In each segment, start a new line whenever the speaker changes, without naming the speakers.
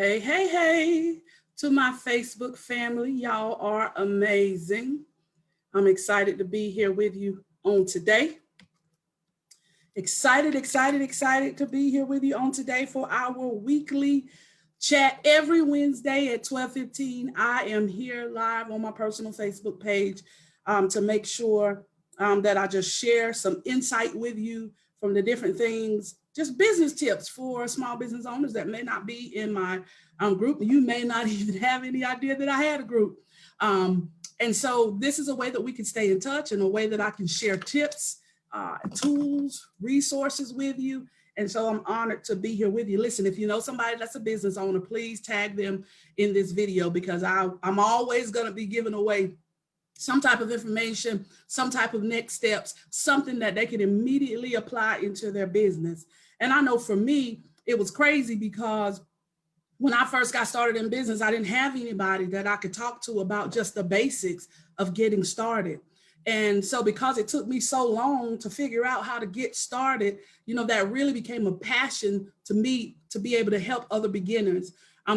Hey, hey, hey, to my Facebook family. Y'all are amazing. I'm excited to be here with you on today. Excited to be here with you on today for our weekly chat every Wednesday at 12:15. I am here live on my personal Facebook page to make sure that I just share some insight with you from the different things, just business tips for small business owners that may not be in my group. You may not even have any idea that I had a group. And so this is a way that we can stay in touch and a way that I can share tips, tools, resources with you. And so I'm honored to be here with you. Listen, if you know somebody that's a business owner, please tag them in this video because I'm always going to be giving away some type of information, some type of next steps, something that they can immediately apply into their business. And I know for me, it was crazy because when I first got started in business, I didn't have anybody that I could talk to about just the basics of getting started. And so because it took me so long to figure out how to get started, that really became a passion to me to be able to help other beginners,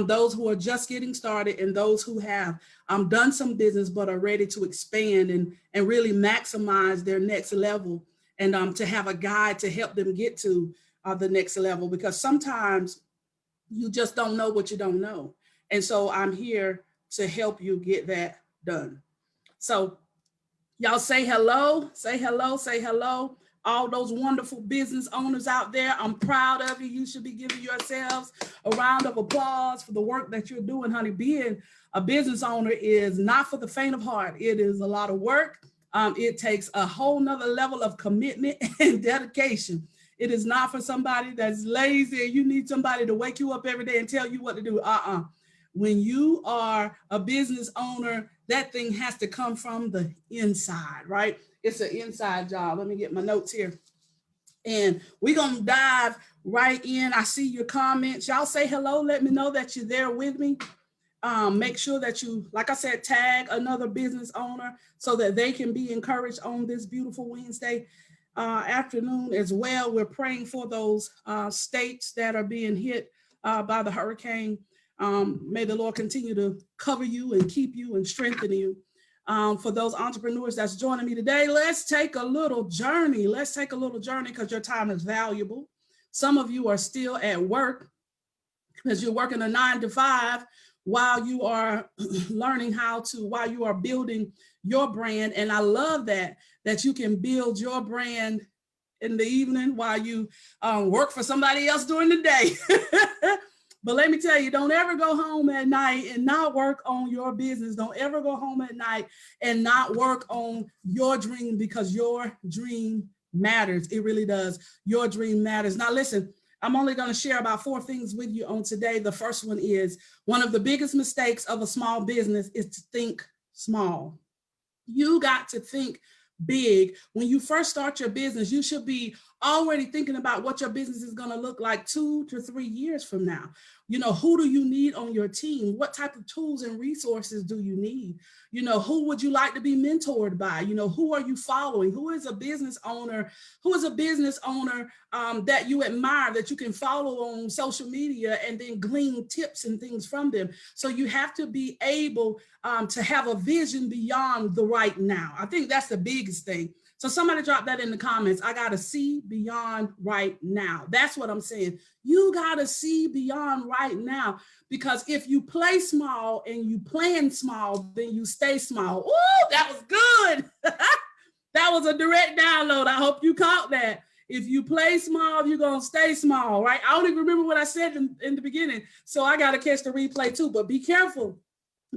those who are just getting started and those who have done some business but are ready to expand and really maximize their next level and to have a guide to help them get to the next level, because sometimes you just don't know what you don't know. And so I'm here to help you get that done. So y'all say hello, say hello, say hello. All those wonderful business owners out there, I'm proud of you. You should be giving yourselves a round of applause for the work that you're doing, honey. Being a business owner is not for the faint of heart. It is a lot of work. It takes a whole nother level of commitment and dedication. It is not for somebody that's lazy and you need somebody to wake you up every day and tell you what to do. When you are a business owner, that thing has to come from the inside, right? It's an inside job. Let me get my notes here. And we're going to dive right in. I see your comments. Y'all say hello. Let me know that you're there with me. Make sure that you, like I said, tag another business owner so that they can be encouraged on this beautiful Wednesday afternoon as well. We're praying for those states that are being hit by the hurricane. May the Lord continue to cover you and keep you and strengthen you. For those entrepreneurs that's joining me today, let's take a little journey. Let's take a little journey because your time is valuable. Some of you are still at work because you're working a 9 to 5 while you are learning while you are building your brand. And I love that you can build your brand in the evening while you work for somebody else during the day. But let me tell you, don't ever go home at night and not work on your business. Don't ever go home at night and not work on your dream, because your dream matters. It really does. Your dream matters. Now, listen, I'm only going to share about 4 things with you on today. The first one is one of the biggest mistakes of a small business is to think small. You got to think big. When you first start your business, you should be already thinking about what your business is going to look like 2 to 3 years from now. Who do you need on your team? What type of tools and resources do you need? Who would you like to be mentored by? Who are you following? Who is a business owner? That you admire, that you can follow on social media and then glean tips and things from them? So you have to be able to have a vision beyond the right now. I think that's the biggest thing. So somebody drop that in the comments. I got to see beyond right now. That's what I'm saying. You got to see beyond right now, because if you play small and you plan small, then you stay small. Oh, that was good. That was a direct download. I hope you caught that. If you play small, you're going to stay small, right? I don't even remember what I said in the beginning. So I got to catch the replay too, but be careful,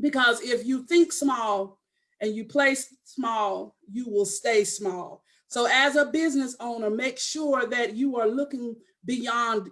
because if you think small and you play small, you will stay small. So as a business owner, make sure that you are looking beyond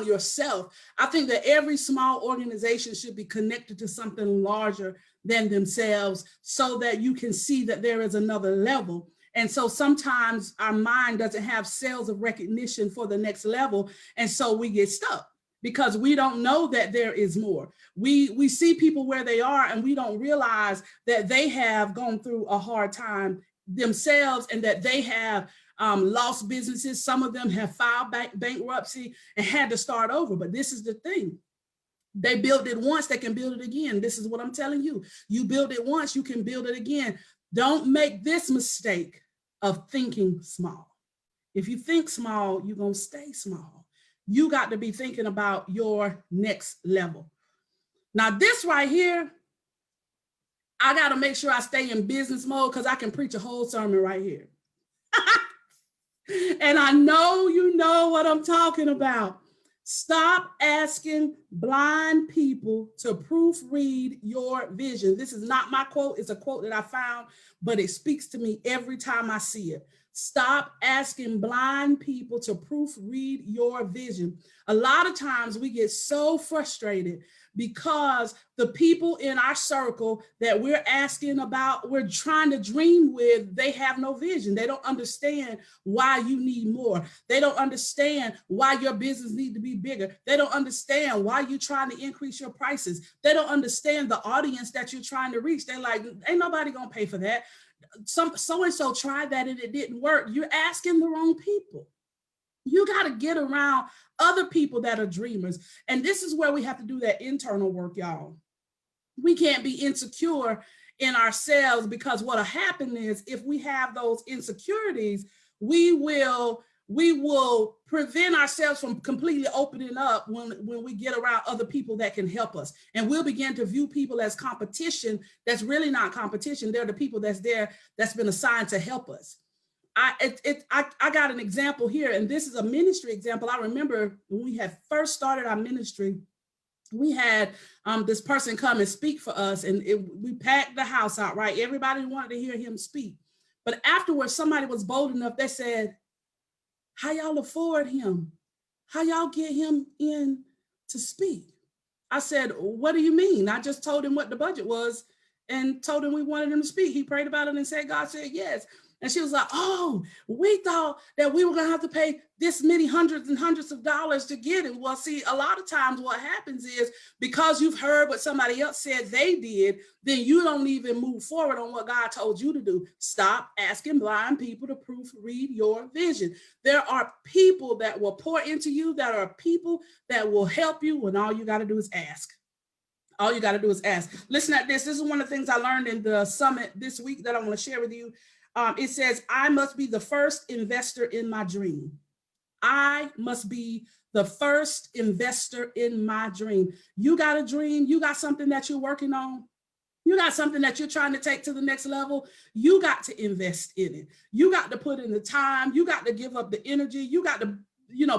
yourself. I think that every small organization should be connected to something larger than themselves so that you can see that there is another level. And so sometimes our mind doesn't have cells of recognition for the next level. And so we get stuck because we don't know that there is more. We see people where they are and we don't realize that they have gone through a hard time themselves and that they have lost businesses. Some of them have filed bankruptcy and had to start over. But this is the thing. They built it once, they can build it again. This is what I'm telling you. You build it once, you can build it again. Don't make this mistake of thinking small. If you think small, you're going to stay small. You got to be thinking about your next level. Now, this right here, I got to make sure I stay in business mode because I can preach a whole sermon right here. And I know you know what I'm talking about. Stop asking blind people to proofread your vision. This is not my quote. It's a quote that I found, but it speaks to me every time I see it. Stop asking blind people to proofread your vision. A lot of times we get so frustrated because the people in our circle that we're asking about, we're trying to dream with, they have no vision. They don't understand why you need more. They don't understand why your business needs to be bigger. They don't understand why you're trying to increase your prices. They don't understand the audience that you're trying to reach. They're like, ain't nobody gonna pay for that. So-and-so tried that and it didn't work. You're asking the wrong people. You got to get around other people that are dreamers. And this is where we have to do that internal work, y'all. We can't be insecure in ourselves, because what'll happen is if we have those insecurities, we will prevent ourselves from completely opening up when we get around other people that can help us. And we'll begin to view people as competition. That's really not competition. They're the people that's there, that's been assigned to help us. I got an example here, and this is a ministry example. I remember when we had first started our ministry, we had this person come and speak for us, and we packed the house out, right? Everybody wanted to hear him speak. But afterwards, somebody was bold enough. They said, how y'all afford him? How y'all get him in to speak? I said, what do you mean? I just told him what the budget was and told him we wanted him to speak. He prayed about it and said, God said yes. And she was like, oh, we thought that we were going to have to pay this many hundreds and hundreds of dollars to get it. Well, see, a lot of times what happens is because you've heard what somebody else said they did, then you don't even move forward on what God told you to do. Stop asking blind people to proofread your vision. There are people that will pour into you, that are people that will help you when all you got to do is ask. All you got to do is ask. Listen at this. This is one of the things I learned in the summit this week that I want to share with you. It says, I must be the first investor in my dream. I must be the first investor in my dream. You got a dream. You got something that you're working on. You got something that you're trying to take to the next level. You got to invest in it. You got to put in the time. You got to give up the energy. You got to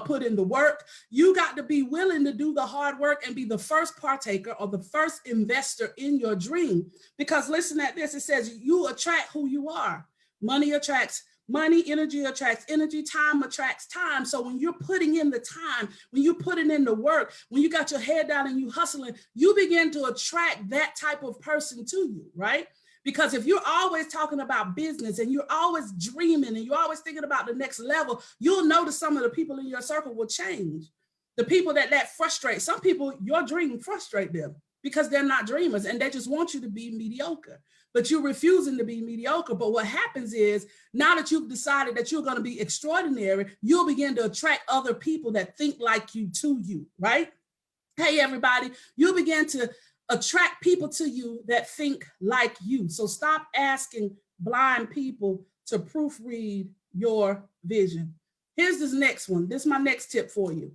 put in the work. You got to be willing to do the hard work and be the first partaker or the first investor in your dream. Because listen at this, it says you attract who you are. Money attracts money, energy attracts energy, time attracts time. So when you're putting in the time, when you're putting in the work, when you got your head down and you hustling, you begin to attract that type of person to you, right? Because if you're always talking about business and you're always dreaming and you're always thinking about the next level, you'll notice some of the people in your circle will change. The people that frustrate, some people, your dream frustrate them because they're not dreamers and they just want you to be mediocre. But you're refusing to be mediocre. But what happens is now that you've decided that you're going to be extraordinary, you'll begin to attract other people that think like you to you, right? Hey, everybody, you'll begin to attract people to you that think like you. So stop asking blind people to proofread your vision. Here's this next one. This is my next tip for you.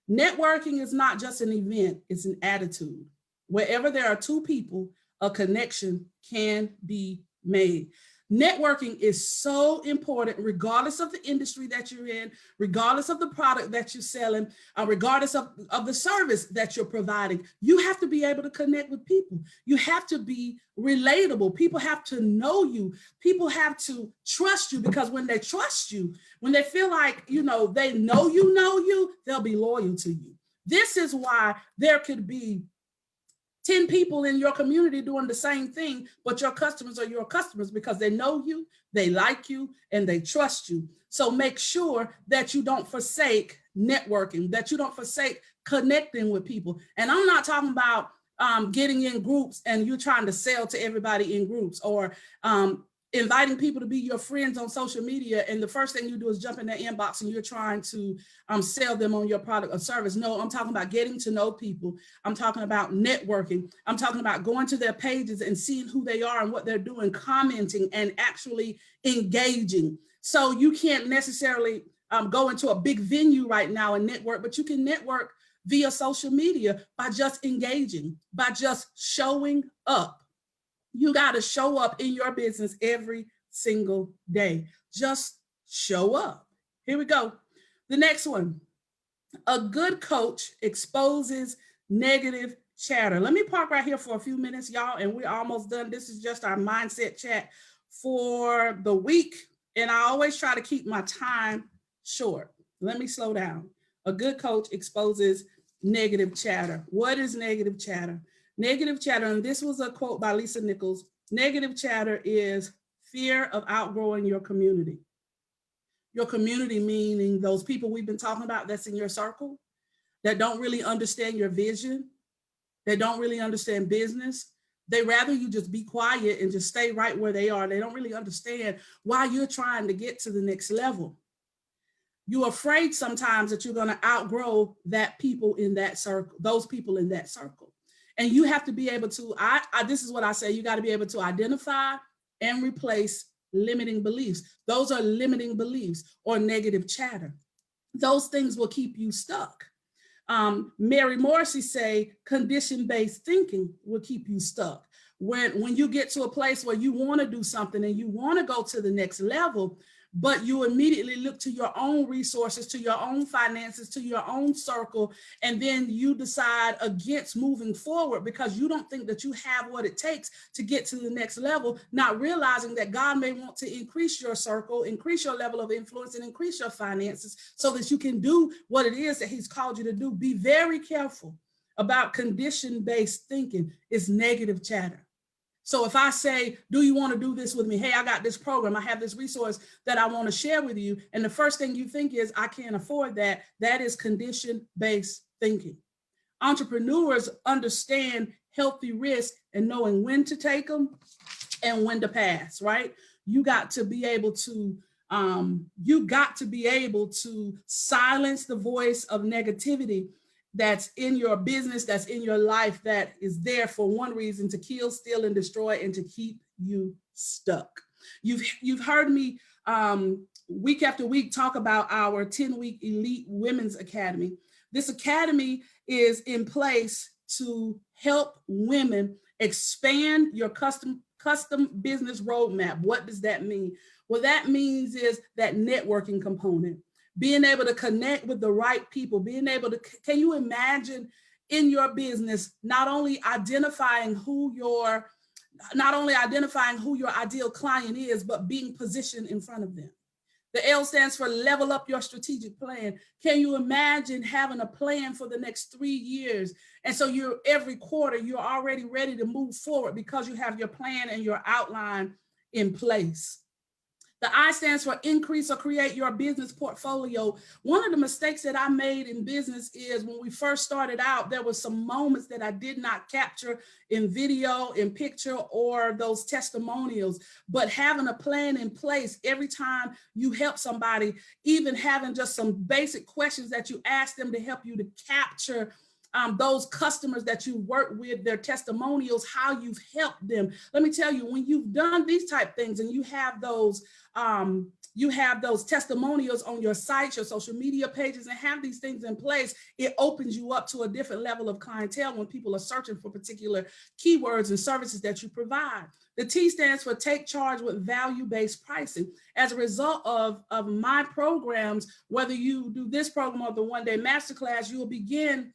Networking is not just an event, it's an attitude. Wherever there are two people, a connection can be made. Networking is so important, regardless of the industry that you're in, regardless of the product that you're selling, regardless of the service that you're providing. You have to be able to connect with people. You have to be relatable. People have to know you. People have to trust you, because when they trust you, when they feel like, they know you, they'll be loyal to you. This is why there could be 10 people in your community doing the same thing, but your customers are your customers because they know you, they like you, and they trust you. So make sure that you don't forsake networking, that you don't forsake connecting with people. And I'm not talking about getting in groups and you're trying to sell to everybody in groups, or inviting people to be your friends on social media, and the first thing you do is jump in their inbox and you're trying to sell them on your product or service. No, I'm talking about getting to know people. I'm talking about networking. I'm talking about going to their pages and seeing who they are and what they're doing, commenting and actually engaging. So you can't necessarily go into a big venue right now and network, but you can network via social media by just engaging, by just showing up. You got to show up in your business every single day. Just show up. Here we go. The next one. A good coach exposes negative chatter. Let me park right here for a few minutes, y'all, and we're almost done. This is just our mindset chat for the week. And I always try to keep my time short. Let me slow down. A good coach exposes negative chatter. What is negative chatter? Negative chatter, and this was a quote by Lisa Nichols, negative chatter is fear of outgrowing your community. Your community meaning those people we've been talking about that's in your circle, that don't really understand your vision, that don't really understand business. They rather you just be quiet and just stay right where they are. They don't really understand why you're trying to get to the next level. You're afraid sometimes that you're going to outgrow that people in that circle, those people in that circle. And you have to be able to, this is what I say, you got to be able to identify and replace limiting beliefs. Those are limiting beliefs or negative chatter. Those things will keep you stuck. Mary Morrissey say condition-based thinking will keep you stuck. When you get to a place where you want to do something and you want to go to the next level, but you immediately look to your own resources, to your own finances, to your own circle, and then you decide against moving forward because you don't think that you have what it takes to get to the next level, not realizing that God may want to increase your circle, increase your level of influence, and increase your finances so that you can do what it is that he's called you to do. Be very careful about condition-based thinking. It's negative chatter. So if I say, do you want to do this with me? Hey, I got this program. I have this resource that I want to share with you. And the first thing you think is, I can't afford that. That is condition-based thinking. Entrepreneurs understand healthy risk and knowing when to take them and when to pass, right? You got to be able to silence the voice of negativity that's in your business, that's in your life, that is there for one reason, to kill, steal, and destroy, and to keep you stuck. You've heard me week after week talk about our 10-week Elite Women's Academy. This academy is in place to help women expand your custom business roadmap. What does that mean? What that means is that networking component. Being able to connect with the right people, being able to, can you imagine in your business, not only identifying who your ideal client is, but being positioned in front of them. The L stands for level up your strategic plan. Can you imagine having a plan for the next 3 years? And so every quarter, you're already ready to move forward because you have your plan and your outline in place. The I stands for increase or create your business portfolio. One of the mistakes that I made in business is when we first started out, there were some moments that I did not capture in video, in picture, or those testimonials. But having a plan in place every time you help somebody, even having just some basic questions that you ask them to help you to capture those customers that you work with, their testimonials, how you've helped them. Let me tell you, when you've done these type things and you have those testimonials on your sites, your social media pages, and have these things in place, it opens you up to a different level of clientele when people are searching for particular keywords and services that you provide. The T stands for take charge with value-based pricing. As a result of my programs, whether you do this program or the one-day masterclass, you will begin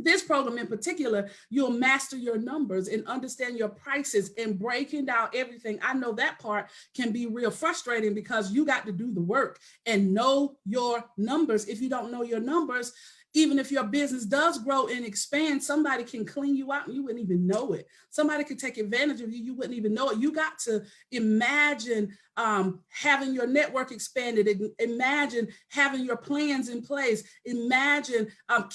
this program in particular, you'll master your numbers and understand your prices and breaking down everything. I know that part can be real frustrating because you got to do the work and know your numbers. If you don't know your numbers, Even if your business does grow and expand, somebody can clean you out and you wouldn't even know it. Somebody could take advantage of you, you wouldn't even know it. You got to imagine having your network expanded. Imagine having your plans in place. Imagine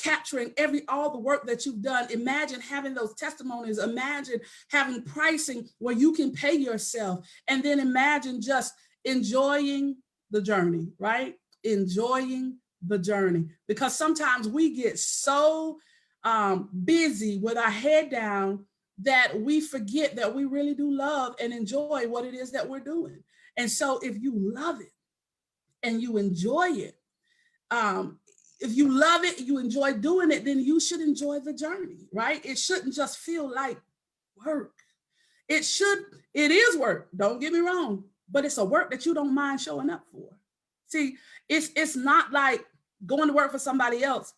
capturing all the work that you've done. Imagine having those testimonies. Imagine having pricing where you can pay yourself. And then imagine just enjoying the journey, right? Enjoying the journey, because sometimes we get so busy with our head down that we forget that we really do love and enjoy what it is that we're doing. And so if you love it and you enjoy it, if you love it, you enjoy doing it, then you should enjoy the journey, right? It shouldn't just feel like work. It is work, don't get me wrong, but it's a work that you don't mind showing up for. See, it's not like going to work for somebody else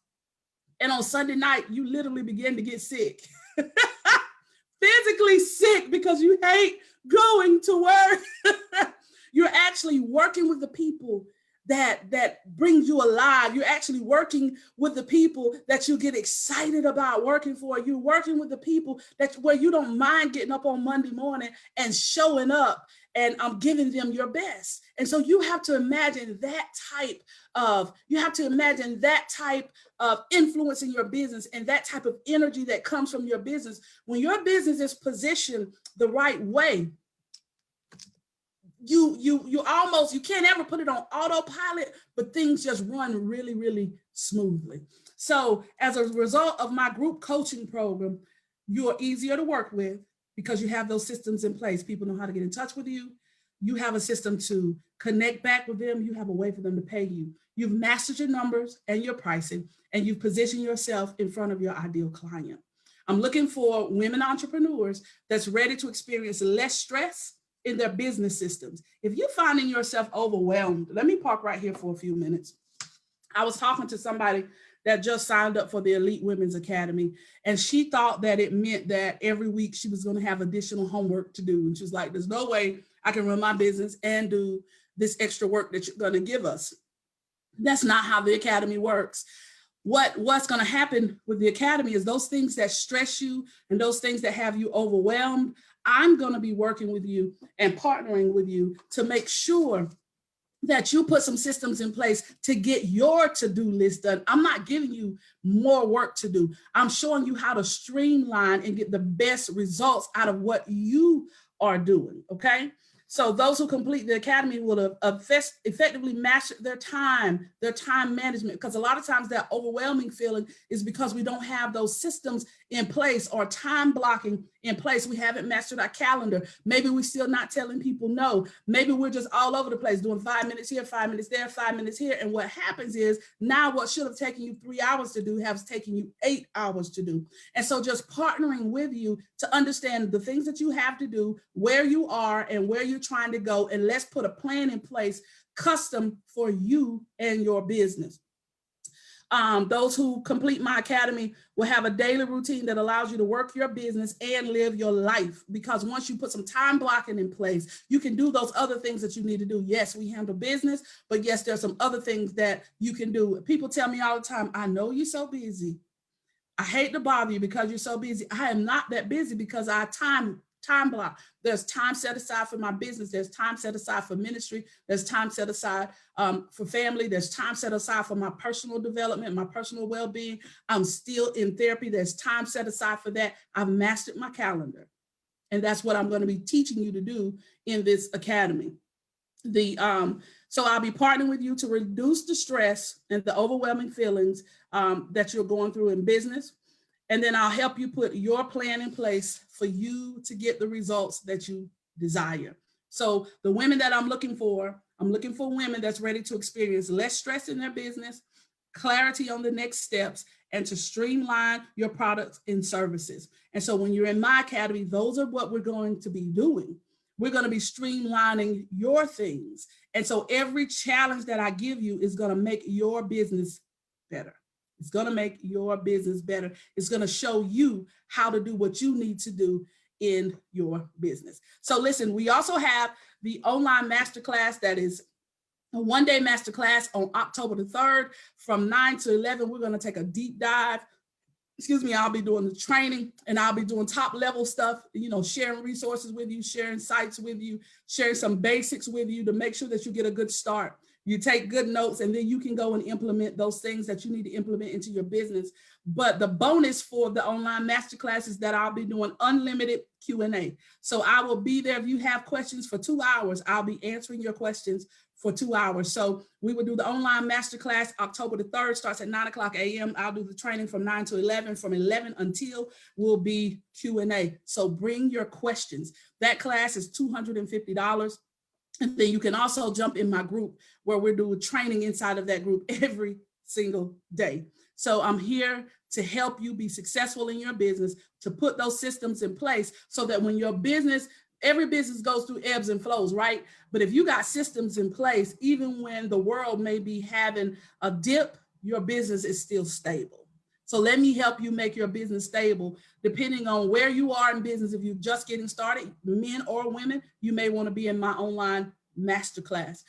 and on Sunday night you literally begin to get sick. Physically sick because you hate going to work. You're actually working with the people that brings you alive. You're actually working with the people that you get excited about working for. You're working with the people where you don't mind getting up on Monday morning and showing up and giving them your best. And so you have to imagine that type of influence in your business and that type of energy that comes from your business. When your business is positioned the right way, you can't ever put it on autopilot, but things just run really, really smoothly. So as a result of my group coaching program, you're easier to work with because you have those systems in place. People know how to get in touch with you. You have a system to connect back with them. You have a way for them to pay you. You've mastered your numbers and your pricing, and you've positioned yourself in front of your ideal client. I'm looking for women entrepreneurs that's ready to experience less stress in their business systems. If you're finding yourself overwhelmed, let me park right here for a few minutes. I was talking to somebody that just signed up for the Elite Women's Academy, and she thought that it meant that every week she was going to have additional homework to do. And she was like, there's no way I can run my business and do this extra work that you're going to give us. That's not how the Academy works. What's going to happen with the Academy is those things that stress you and those things that have you overwhelmed, I'm going to be working with you and partnering with you to make sure that you put some systems in place to get your to-do list done. I'm not giving you more work to do. I'm showing you how to streamline and get the best results out of what you are doing, okay? So those who complete the Academy will have effectively mastered their time management, because a lot of times that overwhelming feeling is because we don't have those systems in place or time blocking in place. We haven't mastered our calendar. Maybe we're still not telling people no. Maybe we're just all over the place doing 5 minutes here, 5 minutes there, 5 minutes here. And what happens is now what should have taken you 3 hours to do has taken you 8 hours to do. And so just partnering with you to understand the things that you have to do, where you are and where you're trying to go, and let's put a plan in place custom for you and your business. Those who complete my academy will have a daily routine that allows you to work your business and live your life, because once you put some time blocking in place, you can do those other things that you need to do. Yes, we handle business, but yes, there's some other things that you can do. People tell me all the time, I know you're so busy. I hate to bother you because you're so busy. I am not that busy because I time block. There's time set aside for my business. There's time set aside for ministry. There's time set aside for family. There's time set aside for my personal development, my personal well-being. I'm still in therapy. There's time set aside for that. I've mastered my calendar. And that's what I'm going to be teaching you to do in this academy. So I'll be partnering with you to reduce the stress and the overwhelming feelings that you're going through in business. And then I'll help you put your plan in place for you to get the results that you desire. So the women that I'm looking for women that's ready to experience less stress in their business, clarity on the next steps, and to streamline your products and services. And so when you're in my academy, those are what we're going to be doing. We're going to be streamlining your things. And so every challenge that I give you is going to make your business better. It's going to make your business better. It's going to show you how to do what you need to do in your business. So listen, we also have the online masterclass that is a one-day masterclass on October the 3rd from 9 to 11. We're going to take a deep dive. Excuse me, I'll be doing the training and I'll be doing top level stuff, you know, sharing resources with you, sharing sites with you, sharing some basics with you to make sure that you get a good start. You take good notes and then you can go and implement those things that you need to implement into your business. But the bonus for the online masterclass is that I'll be doing unlimited Q&A. So I will be there. If you have questions for 2 hours, I'll be answering your questions for 2 hours. So we will do the online masterclass October the 3rd, starts at 9 o'clock a.m. I'll do the training from 9 to 11. From 11 until will be Q&A. So bring your questions. That class is $250. And then you can also jump in my group where we're doing training inside of that group every single day. So I'm here to help you be successful in your business, to put those systems in place so that when your business, every business goes through ebbs and flows, right? But if you got systems in place, even when the world may be having a dip, your business is still stable. So let me help you make your business stable. Depending on where you are in business, if you're just getting started, men or women, you may want to be in my online masterclass.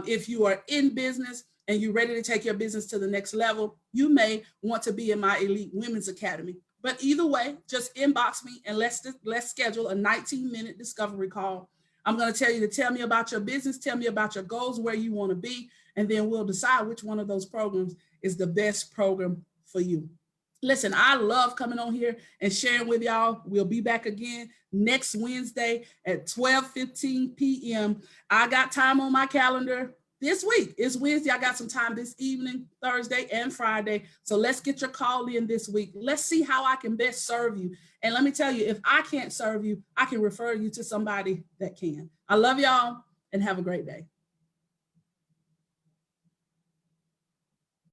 If you are in business and you're ready to take your business to the next level, you may want to be in my Elite Women's Academy. But either way, just inbox me and let's schedule a 19-minute discovery call. I'm going to tell you to tell me about your business, tell me about your goals, where you want to be, and then we'll decide which one of those programs is the best program for you. Listen, I love coming on here and sharing with y'all. We'll be back again next Wednesday at 12:15 p.m. I got time on my calendar this week. It's Wednesday. I got some time this evening, Thursday and Friday. So let's get your call in this week. Let's see how I can best serve you. And let me tell you, if I can't serve you, I can refer you to somebody that can. I love y'all and have a great day.